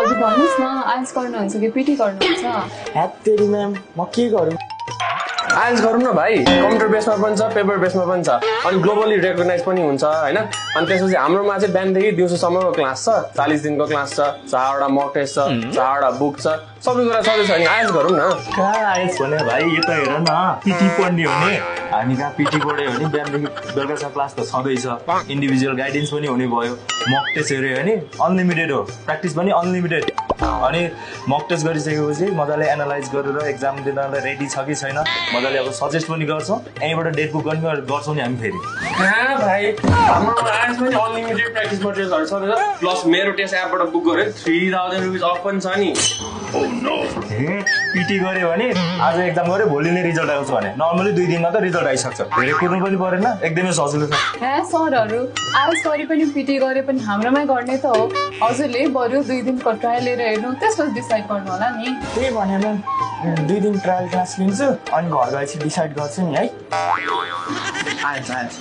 हजुर भन्नुहोस् न आइएल्स गर्नुहुन्छ कि पिटी गर्नुहुन्छ? हेत्तेरी म्याम म के गरौँ? आइएल्स गरौँ न भाइ, कम्प्युटर बेसमा पनि छ पेपर बेसमा पनि छ अनि ग्लोबली रेकगनाइज पनि हुन्छ हैन। अनि त्यसपछि हाम्रोमा चाहिँ बिहानदेखि दिउँसोसम्मको क्लास छ, 40 दिनको क्लास छ, 4वटा मक टेस्ट छ, 4वटा बुक छ, सबै कुरा छँदैछ नि आइएल्स गरौँ न। कहाँ आइएल्स भने भाइ, यो त हेर न पिटी पढ्ने हो नि, हामी कहाँ पिटी पढ्यो भने बिहानदेखि बेलुकासम्म क्लास त छँदैछ, इन्डिभिजुअल गाइडेन्स पनि हुने भयो, मक टेस्ट हेऱ्यो भने अनलिमिटेड हो, प्र्याक्टिस पनि अनलिमिटेड। अनि मक टेस्ट गरिसकेपछि मजाले एनालाइज गरेर एक्जाम दिनलाई रेडी छ कि छैन मजाले अब सजेस्ट पनि गर्छौँ, यहीँबाट डेट बुक पनि गर्छौँ नि हामी फेरि। कहाँ भाइ, हाम्रो आइएल्स पनि अनलिमिटेड प्र्याक्टिस मटेरियल्सहरू छँदैछ, प्लस मेरो टेस्ट एपबाट बुक गऱ्यो 3000 रुपियाँ अफ पनि छ नि। पिटी गऱ्यो भने आज एक्जाम गऱ्यो भोलि नै रिजल्ट आउँछ भने नर्मली 2 दिनमा त रिजल्ट आइसक्छ, धेरै कुर्नु पनि परेन, एकदमै सजिलो छ। सरहरू आइएल्स गरे पनि पिटी गरे पनि हाम्रोमै गर्ने त हो, हजुरले बरु 2 दिनको ट्रायल लिएर हेर्नु त्यसपछि डिसाइड गर्नु होला नि। त्यही भने म्याम 2 दिन ट्रायल क्लास लिन्छु अनि घर गएपछि डिसाइड गर्छु नि है। आइएल्स